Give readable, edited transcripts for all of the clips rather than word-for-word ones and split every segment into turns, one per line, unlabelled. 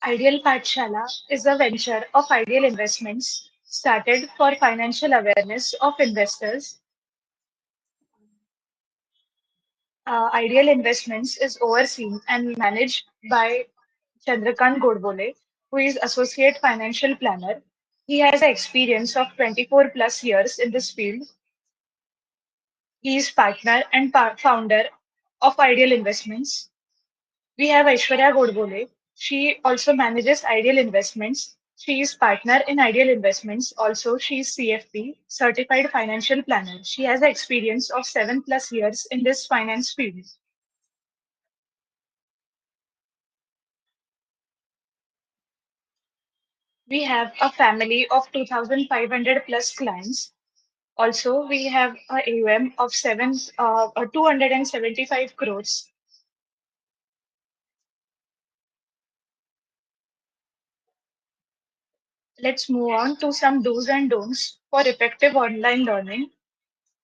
Ideal Pathshala is a venture of Ideal Investments started for financial awareness of investors. Ideal Investments is overseen and managed by Chandrakant Godbole, who is Associate Financial Planner. He has an experience of 24 plus years in this field. He is partner and founder of Ideal Investments. We have Aishwarya Godbole. She also manages Ideal Investments. She is partner in Ideal Investments. Also, she is CFP, Certified Financial Planner. She has an experience of 7 plus years in this finance field. We have a family of 2,500 plus clients. Also, we have a AUM of 275 crores. Let's move on to some do's and don'ts for effective online learning.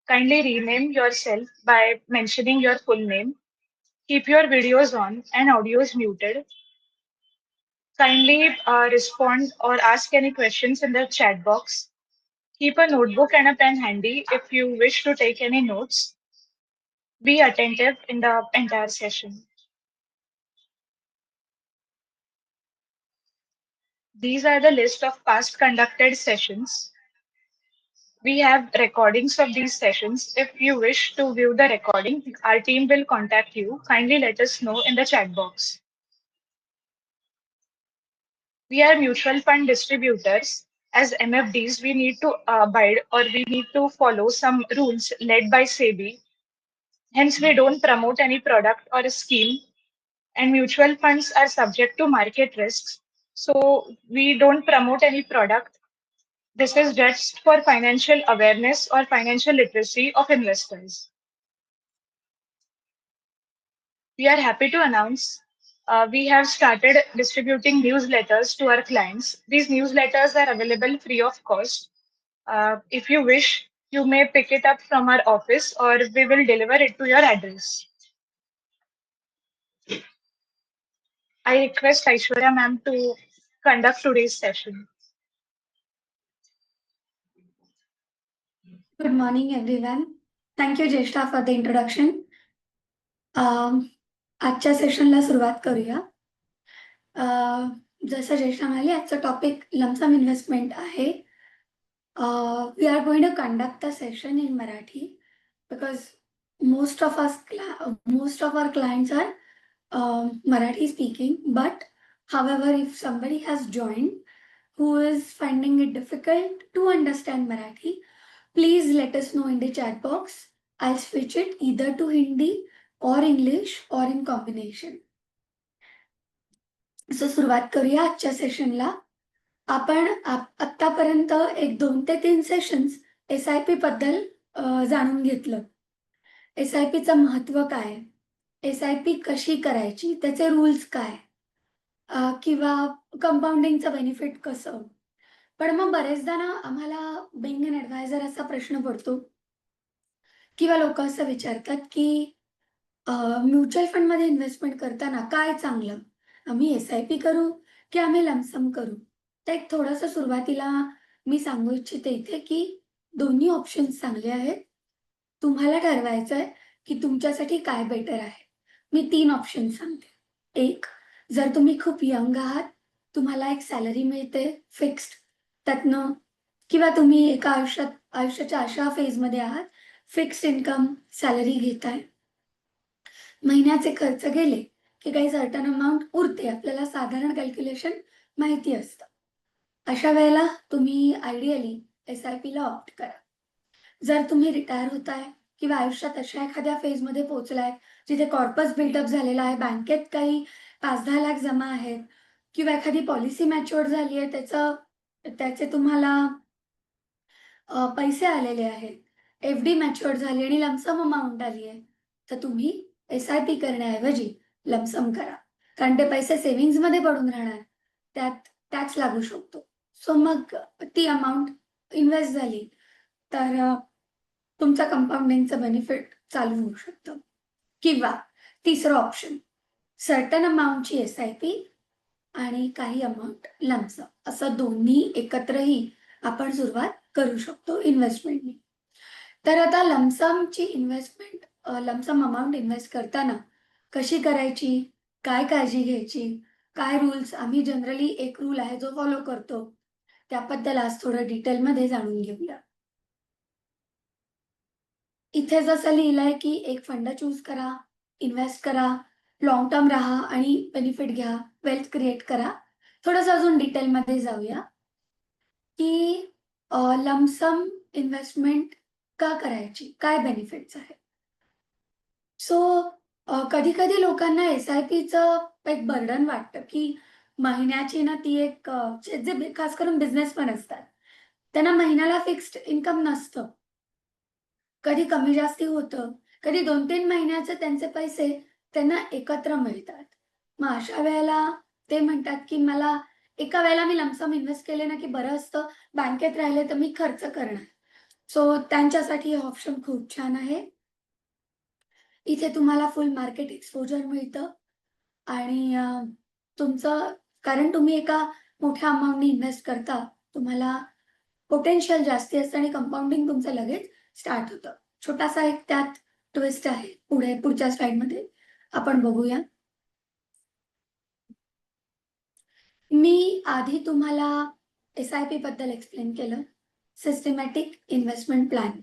Kindly rename yourself by mentioning your full name. Keep your videos on and audios muted. Kindly respond or ask any questions in the chat box. Keep a notebook and a pen handy if you wish to take any notes. Be attentive in the entire session. These are the list of past conducted sessions. We have recordings of these sessions. If you wish to view the recording, our team will contact you. Kindly let us know in the chat box. We are mutual fund distributors. As MFDs, we need to abide or we need to follow some rules led by SEBI. Hence, we don't promote any product or a scheme, and mutual funds are subject to market risks. So, we don't promote any product. This is just for financial awareness or financial literacy of investors. We are happy to announce we have started distributing newsletters to our clients. These newsletters are available free of cost. If you wish, you may pick it up from our office or we will deliver it to your address. I request Aishwarya ma'am to conduct today's session.
Good morning, everyone. Thank you, Jeshta, for the introduction. आजच्या सेशनला सुरुवात करूया. जसं ज्येष्ठा म्हणाली, आजचा topic lump sum investment आहे. We are going to conduct the session in Marathi because most of our clients are Marathi speaking. But however, if somebody has joined who is finding it difficult to understand Marathi, please let us know in the chat box. I'll switch it either to Hindi or English or in combination. So सुरुवात करूया आजच्या सेशनला. आपण आतापर्यंत 2 ते 3 sessions SIP बद्दल जाणून घेतलं. SIPचं महत्व काय, SIP कशी करायची, त्याचे रूल्स काय, किंवा कंपाऊंडिंगचं बेनिफिट कसं. पण मग बरेचदा ना आम्हाला बिंग एन ॲडवायझर असा प्रश्न पडतो किंवा लोक असं विचारतात की म्युच्युअल फंडमध्ये इन्व्हेस्टमेंट करताना काय चांगलं, आम्ही SIP करू की आम्ही लमसम करू. तर एक थोडंसं सुरुवातीला मी सांगू इच्छिते इथे की दोन्ही ऑप्शन्स चांगले आहेत. तुम्हाला ठरवायचं आहे की तुमच्यासाठी काय बेटर आहे. मी 3 ऑप्शन सांगते. एक, जर तुम्ही खूप यंग आहात, तुम्हाला एक सॅलरी मिळते फिक्स्ड त्यातनं, किंवा तुम्ही एका आयुष्याच्या अशा फेजमध्ये आहात, फिक्स्ड इन्कम सॅलरी घेताय, महिन्याचे खर्च गेले की काही सर्टन अमाऊंट उरते, आपल्याला साधारण कॅल्क्युलेशन माहिती असतं. अशा वेळेला तुम्ही आयडियली SIPला ऑप्ट करा. जर तुम्ही रिटायर होताय किंवा आयुष्यात अशा एखाद्या फेजमध्ये पोहोचलाय जिथे कॉर्पस बिल्डअप झालेला आहे, बँकेत काही 5-10 लाख जमा आहेत, किंवा एखादी पॉलिसी मॅच्युअर झाली आहे, त्याचे तुम्हाला पैसे आलेले आहेत, FD मॅच्युअर झाली आणि लमसम अमाऊंट आली आहे, तर तुम्ही SIP करण्याऐवजी लमसम करा. कारण ते पैसे सेव्हिंग्जमध्ये पडून राहणार, टॅक्स लागू शकतो. सो मग ती अमाऊंट इन्व्हेस्ट झाली तर तुमचा कंपाऊंडिंगचं बेनिफिट चालू होऊ शकतं. किंवा तिसरं ऑप्शन, सर्टन अमाऊंटची SIP आणि काही अमाऊंट लमसम, असं दोन्ही एकत्रही आपण सुरुवात करू शकतो इन्व्हेस्टमेंटनी. तर आता लमसमची इन्व्हेस्टमेंट, लमसम अमाउंट इन्व्हेस्ट करताना कशी करायची? काय काळजी घ्यायची? काय रूल्स? आम्ही जनरली एक रूल आहे जो फॉलो करतो. त्याबद्दल आज थोडं डिटेलमध्ये जाणून घेऊया. इथे जसं लिहिलंय, की एक फंड चूज करा, इन्व्हेस्ट करा, लाँग टर्म राहा आणि बेनिफिट घ्या, वेल्थ क्रिएट करा. थोडंसं अजून डिटेलमध्ये जाऊया, की लमसम इन्व्हेस्टमेंट का करायची? काय बेनिफिट्स आहेत? सो कधी-कधी लोकांना एस-आय-पीचं एक बर्डन वाटतं, की महिन्याची ना ती एक जे खास करून बिझनेसमन असतात, त्यांना महिन्याला फिक्स्ड इन्कम नसतं. कधी कमी जास्ती होतं, कधी 2-3 महिन्याचे त्यांचे पैसे त्यांना एकत्र मिळतात. मग अशा वेळेला ते म्हणतात, की मला एका वेळेला मी लमसम इन्व्हेस्ट केले ना, की बरं असतं. बँकेत राहिले तर मी खर्च करणार. सो त्यांच्यासाठी हे ऑप्शन खूप छान आहे. इथे तुम्हाला फुल मार्केट एक्सपोजर मिळतं आणि तुमचं, कारण तुम्ही एका मोठ्या अमाउंटनी इन्व्हेस्ट करता, तुम्हाला पोटेन्शियल जास्ती असतं आणि कंपाउंडिंग तुमचं लगेच स्टार्ट होतं. छोटासा एक त्यात ट्विस्ट आहे. पुढच्या स्लाइडमध्ये आपण बघूया. मी आधी तुम्हाला एस-आय-पी बद्दल एक्सप्लेन केलं. Systematic investment plan.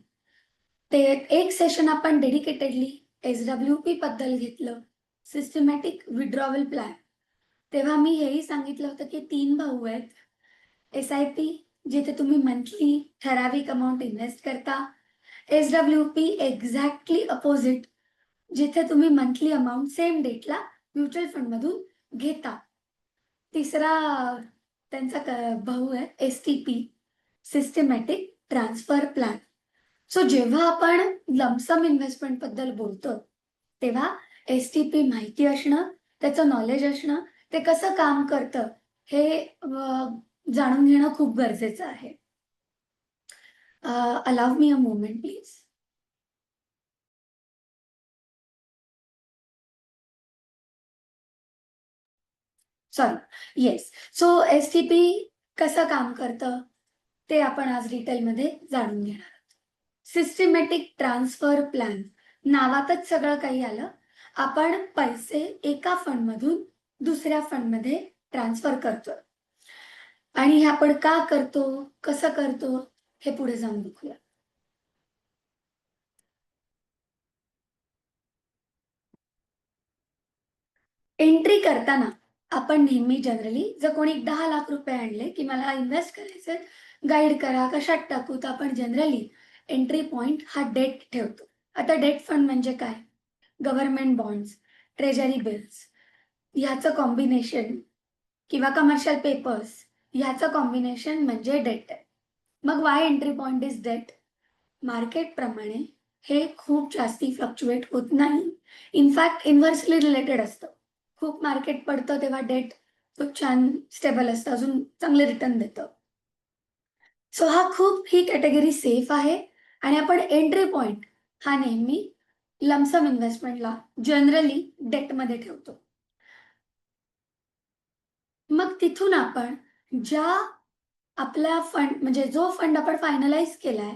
ते एक सेशन आपण डेडिकेटेडली एस-डब्ल्यू-पी बद्दल घेतलं. Systematic withdrawal plan. तेव्हा मी हेही सांगितलं होतं, की 3 भाऊ आहेत. एस-आय-पी जिथे तुम्ही मंथली ठराविक अमाउंट इन्व्हेस्ट करता. एस-डब्ल्यू-पी एक्झॅक्टली अपोझिट, जिथे तुम्ही मंथली अमाउंट सेम डेटला म्युच्युअल फंडमधून घेता. तिसरा त्यांचा भाऊ आहे S-T-P, systematic transfer plan. So जेव्हा आपण लमसम इन्व्हेस्टमेंटबद्दल बोलतो, तेव्हा एस-टी-पी माहिती असणं, त्याचं नॉलेज असणं, ते कसं काम करतं हे जाणून घेणं खूप गरजेचं आहे. Allow me a moment please. Sorry. Yes. So S-T-P कसं काम करतं, ते आपण आज डिटेलमध्ये जाणून घेणार आहोत. Systematic transfer plan. नावातच सगळं काही आलं. आपण पैसे एका फंडमधून दुसऱ्या फंडमध्ये ट्रान्सफर करतो. आणि हे आपण का करतो, कसं करतो, हे पुढे जाऊन बघूया. एंट्री करताना आपण नेहमी जनरली जर कोणी 10 लाख रुपये आणले, की मला इन्व्हेस्ट करायचे, गाईड करा, कशात टाकू? तर आपण जनरली एंट्री पॉइंट हा डेट ठेवतो. आता डेट फंड म्हणजे काय? गव्हर्नमेंट बॉन्ड्स, ट्रेजरी बिल्स ह्याचं कॉम्बिनेशन किंवा कमर्शियल पेपर्स ह्याचं कॉम्बिनेशन म्हणजे डेट आहे. मग व्हाय एंट्री पॉइंट इज डेट? मार्केटप्रमाणे हे खूप जास्ती फ्लक्च्युएट होत नाही. इनफॅक्ट इन्व्हर्सली रिलेटेड असतं. खूप मार्केट पडतं तेव्हा डेट खूप छान स्टेबल असतं, अजून चांगले रिटर्न देतं. सो ही कॅटेगरी सेफ आहे आणि आपण एंट्री पॉइंट हा नेहमी लमसम इन्व्हेस्टमेंटला जनरली डेटमध्ये ठेवतो. मग तिथून आपण ज्या आपला फंड म्हणजे जो फंड आपण फायनलाईज केलाय,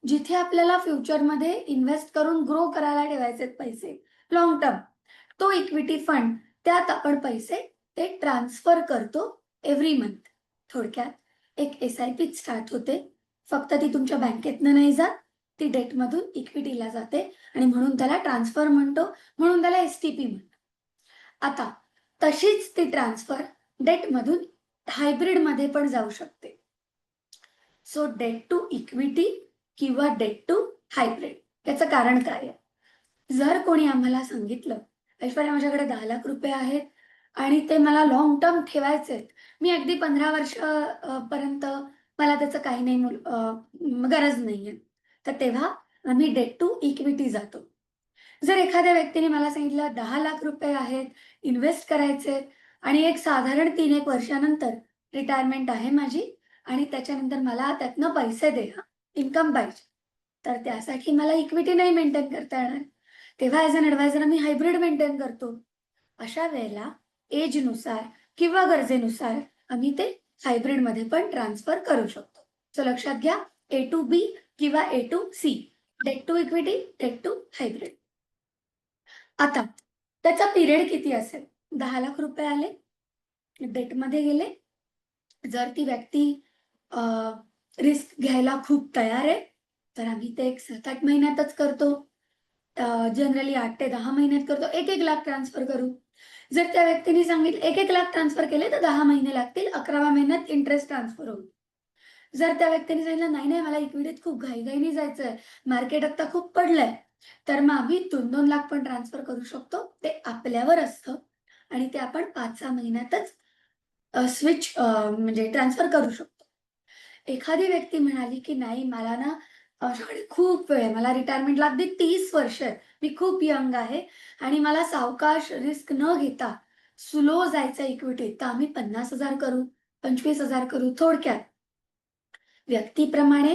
जिथे आपल्याला फ्युचरमध्ये इन्व्हेस्ट करून ग्रो करायला ठेवायचे पैसे, लाँग टर्म, तो इक्विटी फंड, त्यात आपण पैसे ते ट्रान्सफर करतो एव्हरी मंथ. थोडक्यात एक एस-आय-पीच स्टार्ट होते. फक्त ती तुमच्या बँकेतनं नाही जात, ती डेटमधून इक्विटीला जाते आणि म्हणून त्याला ट्रान्सफर म्हणतो, म्हणून त्याला एस-टी-पी म्हणतो. आता तशीच ती ट्रान्सफर डेटमधून हायब्रिडमध्ये पण जाऊ शकते. सो डेट टू इक्विटी किंवा डेट टू हायब्रिड, याचं कारण काय आहे? जर कोणी आम्हाला सांगितलं, "ऐश्वर्या, माझ्याकडे 10 लाख रुपये आहेत आणि ते मला लाँग टर्म ठेवायचे आहेत. मी अगदी 15 वर्ष पर्यंत मला त्याचं काही नाही गरज नाहीये." तर तेव्हा आम्ही डेट टू इक्विटी जातो. जर एखाद्या व्यक्तीने मला सांगितलं 10 लाख रुपये आहेत, इन्व्हेस्ट करायचे आणि एक साधारण 3-1 वर्षानंतर रिटायरमेंट आहे माझी आणि त्याच्यानंतर मला त्यातनं पैसे दे हां, इन्कम पाहिजे. तर त्यासाठी मला इक्विटी नाही मेंटेन करता येणार. तेव्हा ॲज अन ॲडवायझर आम्ही हायब्रिड मेंटेन करतो. अशा वेळेला एजनुसार किंवा गरजेनुसार आम्ही ते हायब्रिडमध्ये पण ट्रान्सफर करू शकतो. सो लक्षात घ्या, A to B किंवा A to C, debt to equity, debt to hybrid. आता त्याचा पिरियड किती असेल? 10 लाख रुपये आले, डेटमध्ये गेले. जर ती व्यक्ती रिस्क घ्यायला खूप तयार आहे, तर आम्ही ते एक 7-8 महिन्यातच करतो. जनरली 8 ते 10 महिन्यात करतो. 1-1 लाख ट्रान्सफर करू. जर त्या व्यक्तीने सांगितलं 1-1 लाख ट्रान्सफर केले तर 10 महिने लागतील. 11व्या महिन्यात इंटरेस्ट ट्रान्सफर होईल. जर त्या व्यक्तीने सांगितलं, "नाही, मला इक्विटीत खूप घाईघाईने जायचंय, मार्केट आता खूप पडलंय," तर मग आम्ही 2-2 लाख पण ट्रान्सफर करू शकतो. ते आपल्यावर असतं आणि ते आपण 5-6 महिन्यातच स्विच म्हणजे ट्रान्सफर करू शकतो. एखादी व्यक्ती म्हणाली, की "नाही, मला ना माझ्याकडे खूप वेळ आहे. मला रिटायरमेंटला अगदी 30 वर्ष आहेत. मी खूप यंग आहे आणि मला सावकाश रिस्क न घेता स्लो जायचं इक्विटीत." तर आम्ही 50,000 करू, 25,000 करू. थोडक्यात व्यक्तीप्रमाणे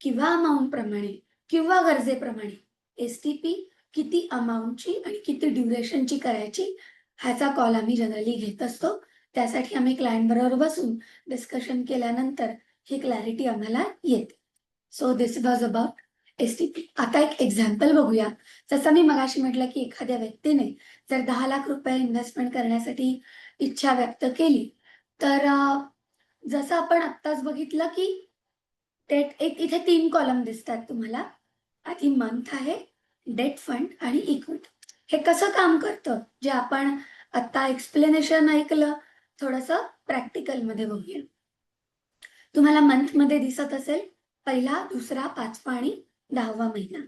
किंवा अमाउंटप्रमाणे किंवा गरजेप्रमाणे एस-टी-पी किती अमाउंटची आणि किती ड्युरेशनची करायची ह्याचा कॉल आम्ही जनरली घेत असतो. त्यासाठी आम्ही क्लायंटबरोबर बसून डिस्कशन केल्यानंतर ही क्लॅरिटी आम्हाला येते. So this was about S-T-P. आता एक एक्झाम्पल बघूया. जसं मी मगाशी म्हटलं, की एखाद्या व्यक्तीने जर 10 लाख रुपये इन्व्हेस्टमेंट करण्यासाठी इच्छा व्यक्त केली, तर जसं आपण आत्ताच बघितलं, की एक इथे 3 कॉलम दिसतात तुम्हाला. आधी मंथ आहे, डेट फंड आणि इक्विटी. हे कसं काम करतं, जे आपण आता एक्सप्लेनेशन ऐकलं, थोडंसं प्रॅक्टिकलमध्ये बघूया. तुम्हाला मंथमध्ये दिसत असेल, पहिला, दुसरा, 5वा आणि 10वा महिना.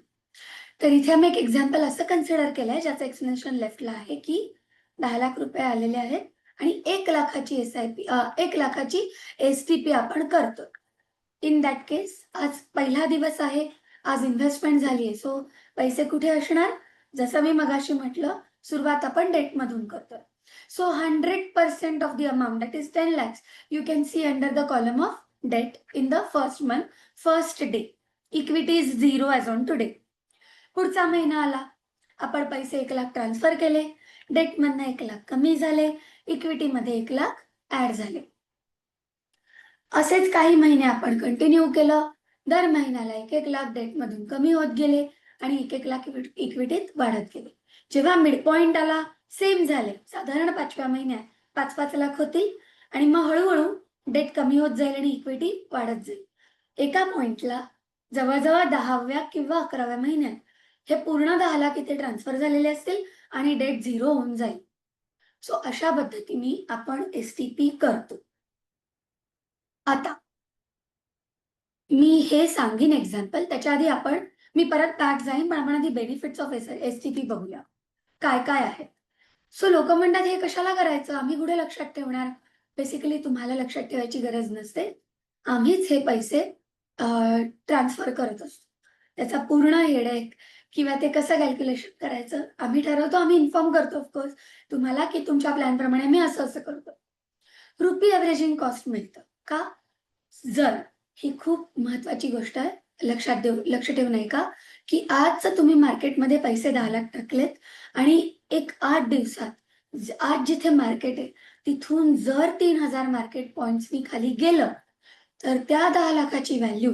तर इथे आम्ही एक एक्झाम्पल असं कन्सिडर केलंय, ज्याचं एक्सप्लेनेशन लेफ्टला आहे, की 10 लाख रुपये आलेले आहेत आणि 1 लाखाची एस-आय-पी 1 लाखाची एस-टी-पी आपण करतोय. इन दॅट केस आज पहिला दिवस आहे, आज इन्व्हेस्टमेंट झाली आहे. सो पैसे कुठे असणार? जसं मी मगाशी म्हटलं, सुरुवात आपण डेटमधून करतोय. So 100% of the amount that is 10 lakhs you can see under the column of debt in the first month, first day. Equity is 0 as on today. पुढचा महिना आला, आपण पैसे 1 लाख ट्रान्सफर केले, डेटमधनं 1 लाख कमी झाले, इक्विटीमध्ये 1 लाख ॲड झाले. असेच काही महिने आपण कंटिन्यू केलं. दर महिन्याला 1-1 लाख डेटमधून कमी होत गेले आणि 1-1 लाख इक्विटीत वाढत गेले. जेव्हा मिड पॉइंट आला, सेम झाले. साधारण 5व्या महिन्यात 5-5 लाख होतील आणि मग हळू डेट कमी होत जाईल आणि इक्विटी वाढत जाईल. एका पॉइंटला जवळ-जवळ 10व्या किंवा 11व्या महिन्यात हे पूर्ण 10 लाख इथे ट्रान्सफर झालेले असतील आणि डेट 0 होऊन जाईल. सो अशा पद्धतीने आपण एस-टी-पी करतो. आता मी हे सांगीन एक्झाम्पल. त्याच्या आधी मी परत बॅक जाईन, पण आपण आधी बेनिफिट्स ऑफ एस-टी-पी बघूया. काय-काय आहेत? सो लोकं म्हणतात, "हे कशाला करायचं? आम्ही कुठे लक्षात ठेवणार?" बेसिकली तुम्हाला लक्षात ठेवायची गरज नसते. आम्हीच हे पैसे ट्रान्सफर करत असतो. त्याचा पूर्ण हेडेक किंवा ते कसं कॅल्क्युलेशन करायचं आम्ही ठरवतो. आम्ही इन्फॉर्म करतो तुम्हाला, की तुमच्या प्लॅनप्रमाणे आम्ही असं-असं करतो. रुपी एव्हरेजिंग कॉस्ट मिळतं. का? जर ही खूप महत्वाची गोष्ट आहे. लक्ष ठेवू नये का, की आज जर तुम्ही मार्केटमध्ये पैसे 10 लाख टाकलेत आणि एक 8 दिवसात आज जिथे मार्केट आहे, तिथून जर 3,000 मार्केट पॉइंट्सनी खाली गेलं, तर त्या 10 लाखाची व्हॅल्यू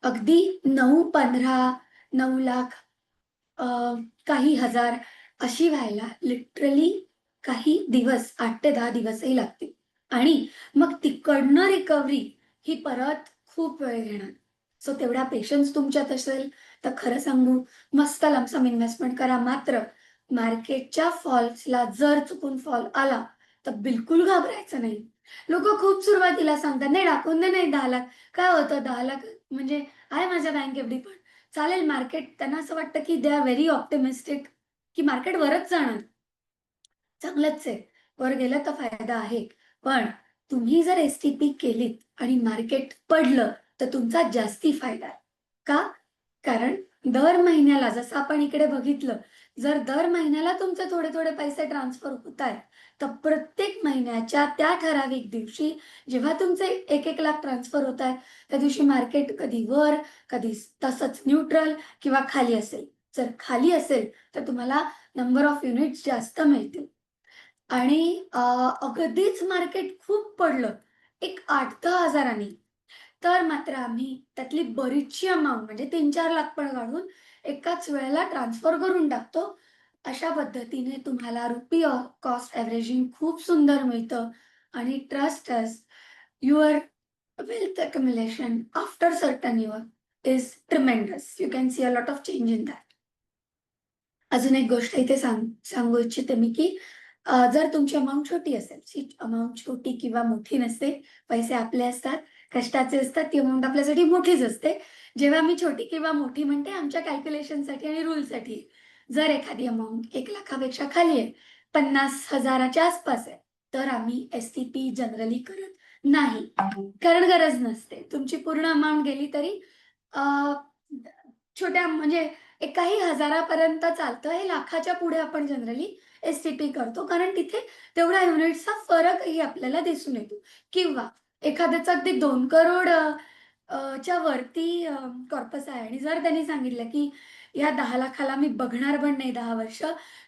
अगदी 9-15, 9 लाख अ, काही हजार अशी व्हायला लिटरली काही दिवस 8 ते 10 दिवसही लागतील आणि मग तिकडनं रिकव्हरी ही परत खूप वेळ घेणार. सो तेवढा पेशन्स तुमच्यात असेल तर खरं सांगू मस्त लमसम इन्व्हेस्टमेंट करा. मात्र मार्केटच्या फॉल्सला जर चुकून फॉल आला तर बिलकुल घाबरायचं नाही. लोकं खूप सुरुवातीला सांगतात, "नाही टाकून दे, नाही 10 लाख." काय होतं 10 लाख म्हणजे आहे माझ्या बँक एफ-डी पण. चालेल मार्केट त्यांना असं वाटतं, की दे आर व्हेरी ऑप्टिमिस्टिक की मार्केट वरच जाणार. चांगलंच आहे. वर गेलं तर फायदा आहे. पण तुम्ही जर एस-टी-पी केलीत आणि मार्केट पडलं, तर तुमचा जास्ती फायदा आहे. का? कारण दर महिन्याला जसं आपण इकडे बघितलं, जर दर महिन्याला तुमचे थोडे-थोडे पैसे ट्रान्सफर होतायत, तर प्रत्येक महिन्याच्या त्या ठराविक दिवशी जेव्हा तुमचे 1-1 लाख ट्रान्सफर होतायत, त्या दिवशी मार्केट कधी वर, कधी तसंच न्यूट्रल किंवा खाली असेल. जर खाली असेल, तर तुम्हाला नंबर ऑफ युनिट्स जास्त मिळतील. आणि अगदीच मार्केट खूप पडलं, एक 8-10 हजारांनी, तर मात्र आम्ही त्यातली बरीचशी अमाउंट म्हणजे 3-4 लाख पण काढून एकाच वेळेला ट्रान्सफर करून टाकतो. अशा पद्धतीने तुम्हाला रुपी कॉस्ट एव्हरेजिंग खूप सुंदर मिळतं आणि trust us, your wealth accumulation after certain year is tremendous. You can see a lot of change in that. अजून एक गोष्ट इथे सांगू इच्छिते मी, की जर तुमची अमाउंट छोटी असेल, ती अमाउंट छोटी किंवा मोठी नसते. पैसे आपले असतात, कष्टाचे असतात. ती अमाउंट आपल्यासाठी मोठीच असते. जेव्हा मी छोटी किंवा मोठी म्हणते आमच्या कॅल्क्युलेशनसाठी आणि रूलसाठी आहे. जर एखादी अमाउंट 1,00,000 पेक्षा खाली आहे, 50,000 च्या आसपास आहे, तर आम्ही एस-टी-पी जनरली करत नाही. कारण गरज नसते. तुमची पूर्ण अमाउंट गेली तरी अ, छोट्या म्हणजे काही हजारापर्यंत चालतं. हे लाखाच्या पुढे आपण जनरली एस-टी-पी करतो. कारण तिथे तेवढ्या युनिट्सचा फरकही आपल्याला दिसून येतो. किंवा एखाद्याचं अगदी 2 करोड च्या वरती कॉर्पस आहे आणि जर त्यांनी सांगितलं, की या 10,00,000ला मी बघणार पण नाही 10 वर्ष,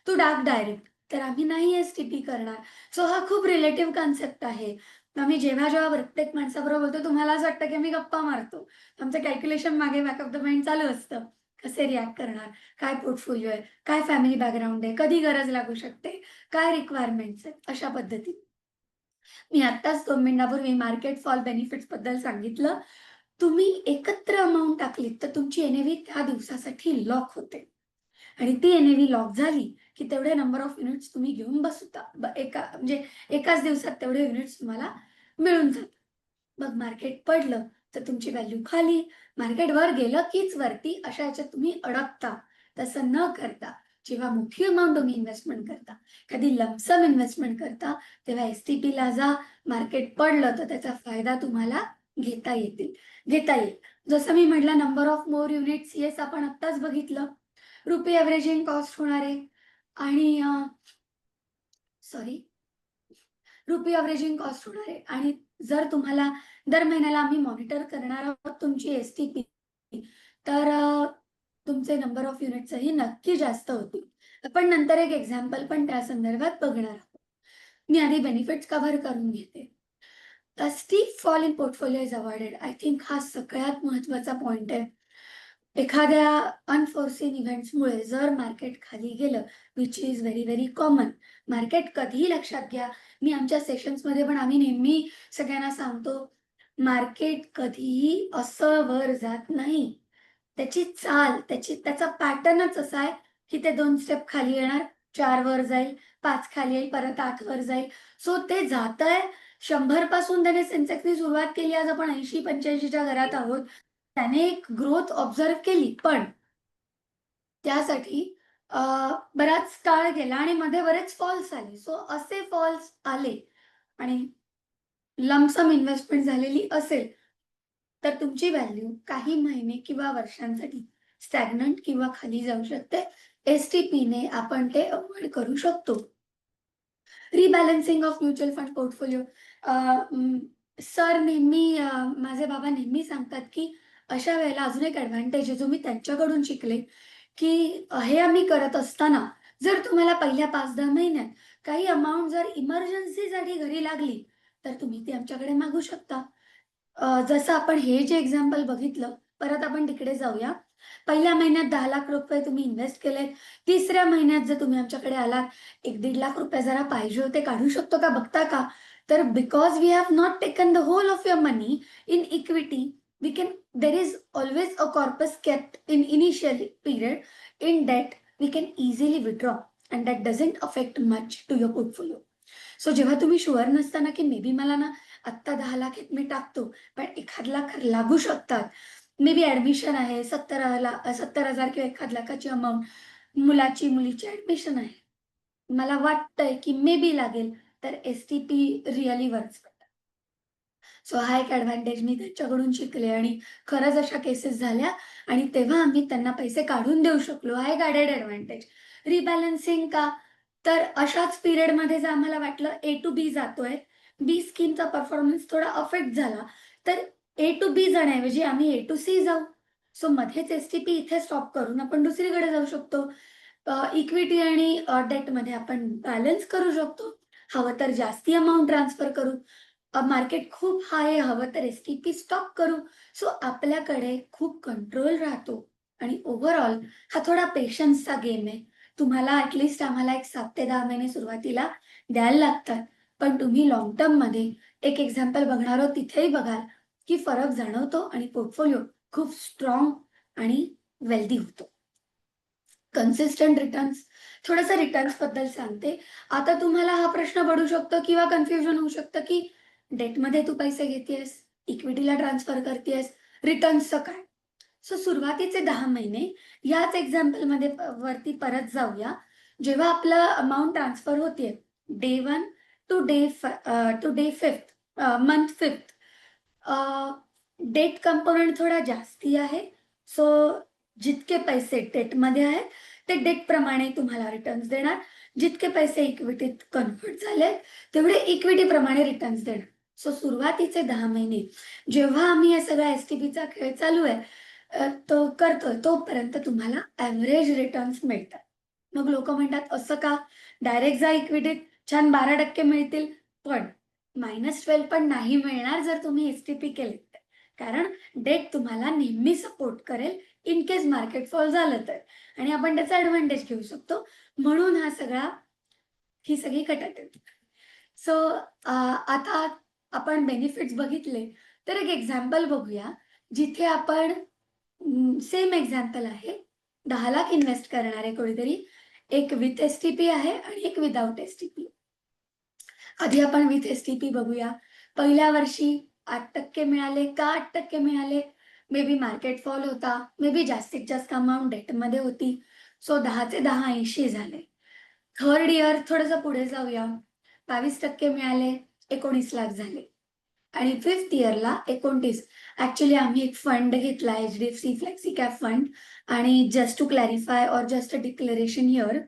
तू टाक डायरेक्ट. तर आम्ही नाही एस-टी-पी करणार. सो हा खूप रिलेटिव्ह कन्सेप्ट आहे. आम्ही जेव्हा प्रत्येक माणसाबरोबर बोलतो, तुम्हाला असं वाटतं, की आम्ही गप्पा मारतो. आमचं कॅल्क्युलेशन मागे बॅक ऑफ द माइंड चालू असतं. कसे रिएक्ट करणार? काय पोर्टफोलिओ आहे? काय फॅमिली बॅकग्राऊंड आहे? कधी गरज लागू शकते? काय रिक्वायरमेंट्स आहेत? अशा पद्धतीने. मी आत्ताच 2 मिनिटांपूर्वी मार्केट फॉल बेनिफिट्सबद्दल सांगितलं. तुम्ही एकत्र अमाउंट टाकलीत, तर तुमची एन-ए-व्ही त्या दिवसासाठी लॉक होते आणि ती एन-ए-व्ही लॉक झाली, की तेवढे नंबर ऑफ युनिट्स तुम्ही घेऊन बसता. म्हणजे एकाच दिवसात तेवढे युनिट्स तुम्हाला मिळून जातात. मग मार्केट पडलं, तर तुमची व्हॅल्यू खाली, मार्केट वर गेलं कीच वरती, अशा ह्याच्यात तुम्ही अडकता. तसं न करता जेव्हा मोठी अमाउंट तुम्ही इन्व्हेस्टमेंट करता, कधी लंप इन्व्हेस्टमेंट करता, तेव्हा एस-टी-पीला जा. मार्केट पडलं, तर त्याचा फायदा तुम्हाला घेता येईल. जसं मी म्हटलं number of more units yes आपण आत्ताच बघितलं. रुपी एव्हरेजिंग कॉस्ट होणार आहे आणि सॉरी रुपी एव्हरेजिंग कॉस्ट होणार आहे आणि जर तुम्हाला दर महिन्याला आम्ही मॉनिटर करणार आहोत तुमची एस-टी-पी, तर तुमचे नंबर ऑफ युनिट्सही नक्की जास्त होतील. आपण नंतर एक एक्झाम्पल पण त्या संदर्भात बघणार आहोत. मी आधी बेनिफिट्स कव्हर करून घेते. The steep fall in portfolio is avoided. I think हा सगळ्यात महत्त्वाचा पॉइंट आहे. एखाद्या अनफोर्सिन इव्हेंट्समुळे जर मार्केट खाली गेलं, which is very, very common. Market कधीही लक्षात घ्या, मी आमच्या सेशन्समध्ये पण आम्ही नेहमी सगळ्यांना सांगतो, मार्केट कधीही असं वर जात नाही. त्याची चाल, त्याचा पॅटर्नच असा आहे, की ते 2 स्टेप खाली येणार, 4 वर जाईल, 5 खाली येईल, परत 8 वर जाईल. सो ते जातंय. 100 पासून त्याने सेन्सेक्सनी सुरुवात केली. आज आपण 80-85 च्या घरात आहोत. त्याने एक ग्रोथ ऑब्झर्व्ह केली. पण त्यासाठी अ, बराच काळ गेला आणि मध्ये बरेच फॉल्स आले. सो असे फॉल्स आले आणि लंप इन्व्हेस्टमेंट झालेली असेल, तर तुमची व्हॅल्यू काही महिने किंवा वर्षांसाठी स्टॅग्नंट किंवा खाली जाऊ शकते. एस-टी-पीने आपण ते अव्हॉइड करू शकतो. Rebalancing of mutual fund portfolio. Sir नेहमी माझे बाबा नेहमी सांगतात, की अशा वेळेला अजून एक एडव्हांटेज आहे, जो मी त्यांच्याकडून शिकले, की हे आम्ही करत असताना जर तुम्हाला पहिल्या 5-10 महिन्यात काही अमाउंट जर इमर्जन्सीसाठी घरी लागली, तर तुम्ही ती आमच्याकडे मागू शकता. जसं आपण हे जे एक्झाम्पल बघितलं, परत आपण तिकडे जाऊया. पहिल्या महिन्यात ₹10,00,000 तुम्ही इन्व्हेस्ट केलेत. तिसऱ्या महिन्यात जर तुम्ही आमच्याकडे आलात, ₹1-1.5 लाख जरा पाहिजे होते, काढू शकतो का बघता का? तर because we have not taken the whole of your money in equity, we can there is always a corpus kept in initial period in debt, we can easily withdraw and that doesn't affect much to your portfolio. So जेव्हा तुम्ही sure नसता की may be मला ना आत्ता 10,00,000 मी टाकतो, पण 1,00,000 लागू शकतात. मे बी ॲडमिशन आहे, 70,000 किंवा 1,00,000ची अमाउंट, मुलाची, मुलीची ॲडमिशन आहे. मला वाटतंय की मे बी लागेल, तर एस-टी-पी रिअली वर्क्स. सो हा एक एडव्हांटेज मी त्यांच्याकडून शिकले आणि खरंच अशा केसेस झाल्या आणि तेव्हा आम्ही त्यांना पैसे काढून देऊ शकलो. हा एक ॲडेड एडव्हांटेज. रिबॅलन्सिंग का? तर अशाच पिरियडमध्ये जर आम्हाला वाटलं ए टू बी जातोय, बी स्कीमचा परफॉर्मन्स थोडा अफेक्ट झाला, तर ए टू बी जाण्याऐवजी आम्ही ए टू सी जाऊ. सो मध्येच एस-टी-पी इथे स्टॉप करून आपण दुसरीकडे जाऊ शकतो. इक्विटी आणि डेटमध्ये आपण बॅलन्स करू शकतो. हवं तर जास्ती अमाऊंट ट्रान्सफर करू, मार्केट खूप हाय आहे हवं तर एस-टी-पी स्टॉप करू. सो आपल्याकडे खूप कंट्रोल राहतो आणि ओव्हरऑल हा थोडा पेशन्सचा गेम आहे. तुम्हाला आम्हाला एक 7 ते 10 महिने सुरुवातीला द्यायला लागतात. पण तुम्ही लाँग टर्ममध्ये एक एक्झाम्पल बघणार आहोत तिथेही बघाल, की फरक जाणवतो आणि पोर्टफोलिओ खूप स्ट्राँग आणि वेल्दी होतो. कन्सिस्टंट रिटर्न्स थोडंसं रिटर्न्सबद्दल सांगते. आता तुम्हाला हा प्रश्न पडू शकतो किंवा कन्फ्युजन होऊ शकतं, की डेटमध्ये तू पैसे घेतेयस, इक्विटीला ट्रान्सफर करतेयस, रिटर्न्सचं काय? सो सुरुवातीचे 10 महिने याच एक्झाम्पलमध्ये वरती परत जाऊया. जेव्हा आपलं अमाउंट ट्रान्सफर होतीये day 1 to day 5th month 5th date component थोडा जास्ती आहे. सो जितके पैसे डेटमध्ये आहेत, ते डेटप्रमाणे तुम्हाला रिटर्न्स देणार. जितके पैसे इक्विटीत कन्व्हर्ट झालेत, तेवढे इक्विटीप्रमाणे रिटर्न्स देणार. सो सुरुवातीचे 10 महिने जेव्हा आम्ही या सगळ्या एस-टी-पीचा खेळ चालू आहे, तो करतोय तोपर्यंत तुम्हाला एव्हरेज रिटर्न्स मिळतात. मग लोकं म्हणतात, "असं का? डायरेक्ट जा इक्विटीत, छान 12% मिळतील." पण -12 पण नाही मिळणार जर तुम्ही एस-टी-पी केलीत तर. कारण डेट तुम्हाला नेहमी सपोर्ट करेल इन केस मार्केट फॉल झालं तर आणि आपण त्याचा एडव्हांटेज घेऊ शकतो. म्हणून ही सगळी कटाकट. सो आता आपण बेनिफिट्स बघितले, तर एक एक्झाम्पल बघूया, जिथे आपण सेम एक्झाम्पल आहे. 10 लाख इन्व्हेस्ट करणार आहे कोणीतरी. एक विथ एस-टी-पी आहे आणि एक विथआऊट एस-टी-पी. आधी आपण विथ एस-टी-पी बघूया. पहिल्या वर्षी 8% मिळाले. का 8% मिळाले? मे बी मार्केट फॉल होता. मे बी जास्तीत जास्त अमाउंट डेटमध्ये होती. सो 10चे 10 80 झाले. थर्ड इयर थोडंसं पुढे जाऊया. 22% मिळाले. 19 लाख झाले. आणि 5th इयरला 29. ॲक्चुअली आम्ही एक फंड घेतला एच-डी-एफ-सी फ्लेक्सी कॅप फंड आणि just to clarify or just a declaration here,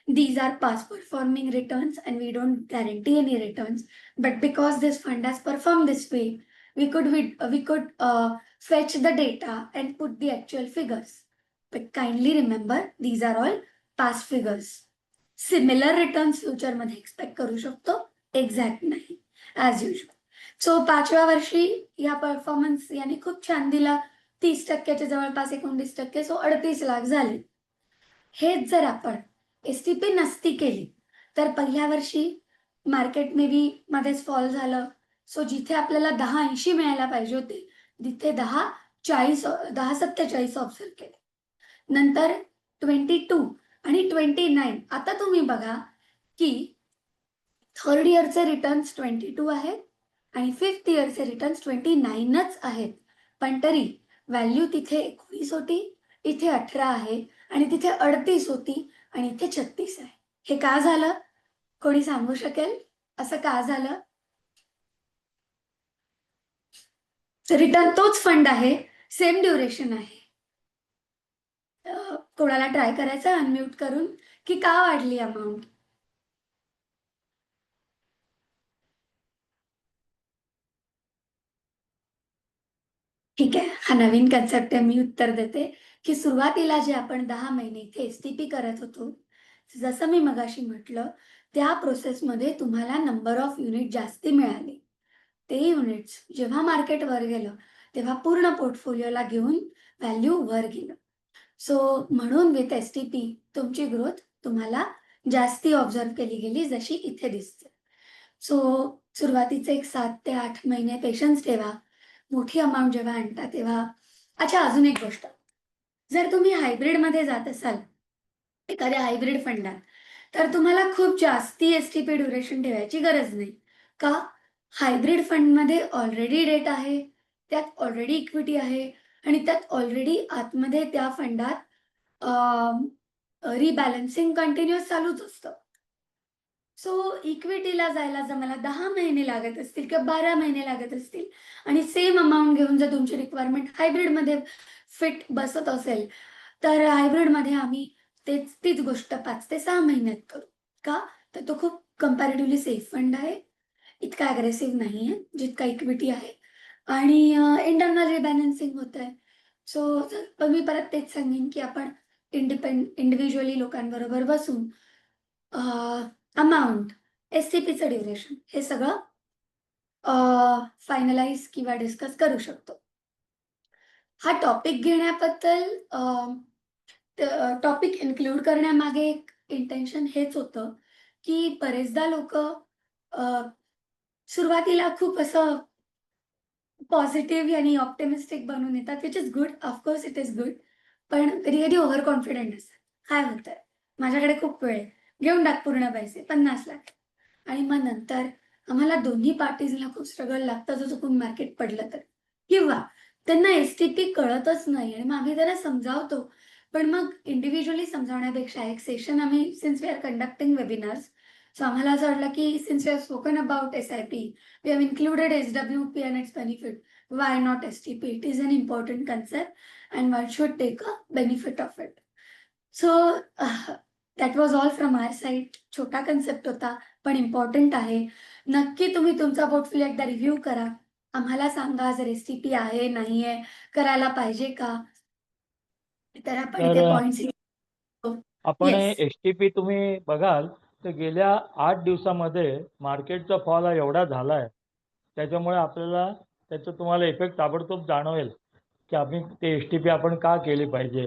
these are past performing returns and we don't guarantee any returns. But because this fund has performed this way, we could fetch the data and put the actual figures. But kindly remember, these are all past figures. Similar returns future मध्ये expect करू शकतो, exact नाही, as usual. So 5व्या वर्षी या performance याने खूप छान दिला. 30% च्या जवळपास 29%, सो 38 लाख झाले. हेच जर आपण एस-टी-पी नसती केली, तर पहिल्या वर्षी मार्केट मे बी मध्येच फॉल झालं. सो जिथे आपल्याला 10-80 मिळायला पाहिजे होते, तिथे 10-47 ऑब्झर्व्ह केले. नंतर 22 आणि 29 आता तुम्ही बघा, की थर्ड इयरचे रिटर्न्स 22 आहेत आणि 5th इयरचे रिटर्न्स 29च आहेत. पण तरी व्हॅल्यू तिथे 19 होती, इथे 18 आहे आणि तिथे 38 होती आणि इथे 36 आहे. हे का झालं? कोणी सांगू शकेल? असं का झालं? रिटर्न तोच फंड आहे, सेम ड्युरेशन आहे. कोणाला ट्राय करायचं अनम्यूट करून, की का वाढली अमाउंट? ठीक आहे. हा नवीन कन्सेप्ट आहे. मी उत्तर देते, की सुरुवातीला जे आपण 10 महिने इथे एस-टी-पी करत होतो, जसं मी मगाशी म्हटलं, त्या प्रोसेसमध्ये तुम्हाला नंबर ऑफ युनिट जास्ती मिळाले. ते युनिट्स जेव्हा मार्केट वर गेलं, तेव्हा पूर्ण पोर्टफोलिओला घेऊन व्हॅल्यू वर गेलं. सो म्हणून विथ एस-टी-पी तुमची ग्रोथ तुम्हाला जास्ती ऑब्झर्व्ह केली गेली, जशी इथे दिसते. सो सुरुवातीचे एक 7 ते 8 महिने पेशन्स ठेवा. मोठी अमाउंट जेव्हा आणता तेव्हा अच्छा अजून एक गोष्ट, जर तुम्ही हायब्रिडमध्ये जात असाल, एखाद्या हायब्रिड फंडात, तर तुम्हाला खूप जास्ती एस-टी-पी ड्युरेशन ठेवायची गरज नाही. का? हायब्रिड फंडमध्ये ऑलरेडी डेट आहे, त्यात ऑलरेडी इक्विटी आहे आणि त्यात ऑलरेडी आतमध्ये त्या फंडात रिबॅलन्सिंग कंटिन्युअस चालूच असतं. सो इक्विटीला जायला जर मला 10 महिने लागत असतील किंवा 12 महिने लागत असतील आणि सेम अमाउंट घेऊन जर तुमची रिक्वायरमेंट हायब्रिडमध्ये फिट बसत असेल, तर हायब्रिडमध्ये आम्ही तीच गोष्ट 5 ते 6 महिन्यात करू. का? तर तो खूप कंपॅरेटिव्हली सेफ फंड आहे. इतका अग्रेसिव्ह नाहीये, जितका इक्विटी आहे आणि इंटरनल रिबॅलन्सिंग होतंय. सो पण मी परत तेच सांगेन, की आपण इंडिव्हिज्युअली लोकांबरोबर बसून अमाउंट STPचं ड्युरेशन हे सगळं फायनलाइज किंवा डिस्कस करू शकतो. हा टॉपिक घेण्याबद्दल टॉपिक इन्क्लूड करण्यामागे एक इंटेन्शन हेच होतं, की बरेचदा लोकं सुरुवातीला खूप असं पॉझिटिव्ह आणि ऑप्टिमिस्टिक बनून येतात, which is good. Of course it is good. पण कधी-कधी ओव्हर कॉन्फिडंट असतात. काय होतंय? माझ्याकडे खूप वेळ आहे. घेऊन टाक पूर्ण पैसे 50,00,000 आणि मग नंतर आम्हाला दोन्ही पार्टीजला खूप स्ट्रगल लागतं जर चुकून मार्केट पडलं तर. किंवा त्यांना एस-टी-पी कळतच नाही आणि मग आम्ही त्यांना समजावतो. पण मग इंडिव्हिज्युअली समजावण्यापेक्षा एक सेशन आम्ही since we are conducting webinars, so आम्हाला असं वाटलं की since we have spoken about S I P, we have included S W P and its benefit. Why not STP? It is an important concept and one should take a benefit of it. So that was all from our side. छोटा concept होता, पण important आहे. नक्की तुम्ही तुमचा portfolio एकदा review करा. आम्हाला सांगा जर एस-टी-पी आहे, नाहीये, करायला पाहिजे का? तर आपण
तर
ते पॉइंट्स
आपण
येस.
एस-टी-पी तुम्ही बघाल तर गेल्या 8 दिवसामध्ये मार्केटचा फॉल हा एवढा झाला आहे, त्याच्यामुळे आपल्याला त्याचा तुम्हाला इफेक्ट ताबडतोब जाणवेल, की आम्ही ते एस-टी-पी आपण का केली पाहिजे.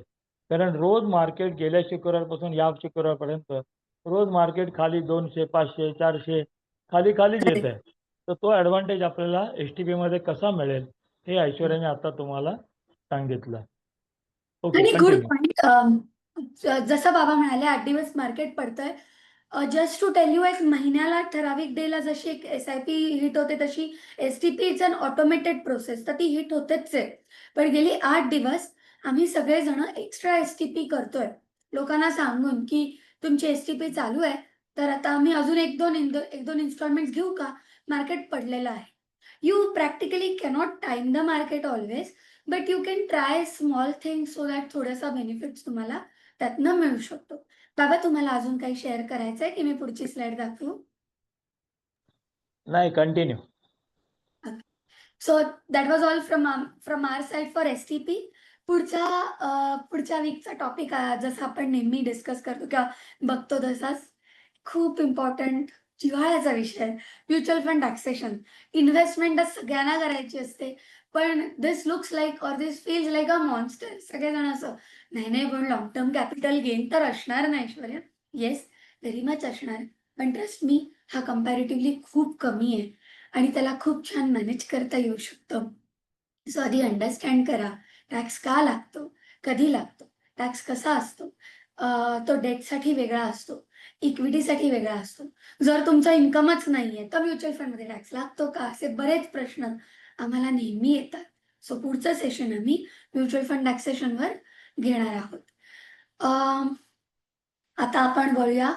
कारण रोज मार्केट गेल्या शुक्रवारपासून या शुक्रवारपर्यंत रोज मार्केट खाली 200, 500, 400 खाली येत आहे. तर तो ॲडव्हान्टेज आपल्याला एस-टी-पीमध्ये कसा मिळेल, हे ऐश्वर्याने आता तुम्हाला सांगितलं. ओके,
आणि गुड
कंटिन्यू.
पॉइंट. जसं बाबा म्हणाले 8 दिवस मार्केट पडतंय. जस्ट टू टेल यू एक महिन्याला ठराविक डेला जशी एक एस-आय-पी हिट होते तशी S T P is an automated process, तर ती हिट होतेच आहे. पण गेली 8 दिवस आम्ही सगळेजण एक्स्ट्रा एस-टी-पी करतोय. लोकांना सांगून, की तुमची एस-टी-पी चालू आहे, तर आता आम्ही अजून 1-2 इन्स्टॉलमेंट्स घेऊ का? मार्केट पडलेलं आहे. You practically cannot time the market always, but you can try small things so that थोडासा बेनिफिट्स तुम्हाला त्यातनं मिळू शकतो. बाबा तुम्हाला अजून काही शेअर करायचंय की मी पुढची स्लाईड दाखवू?
नाही, continue.
So that was all from our side for S T P. पुढच्या वीकचा टॉपिक जसं आपण नेहमी डिस्कस करतो किंवा बघतो तसाच खूप इम्पॉर्टंट जिव्हाळ्याचा विषय आहे. Mutual fund taxation. इन्व्हेस्टमेंट सगळ्यांना करायची असते. पण this looks like or this feels like a monster. सगळेजण असं, नाही, पण लाँग टर्म कॅपिटल गेन तर असणार ना ऐश्वर्या? येस, व्हेरी मच असणार. पण ट्रस्ट मी, हा कंपॅरेटिव्हली खूप कमी आहे आणि त्याला खूप छान मॅनेज करता येऊ शकतं. सो आधी अंडरस्टँड करा, टॅक्स का लागतो? कधी लागतो? टॅक्स कसा असतो? तो डेटसाठी वेगळा असतो, इक्विटीसाठी वेगळा असतो. जर तुमचा इन्कमच नाहीये, तर म्युच्युअल फंडमध्ये टॅक्स लागतो का? असे बरेच प्रश्न आम्हाला नेहमी येतात. सो पुढचं सेशन आम्ही म्युच्युअल फंड टॅक्सेशनवर घेणार आहोत. आता आपण बोलूया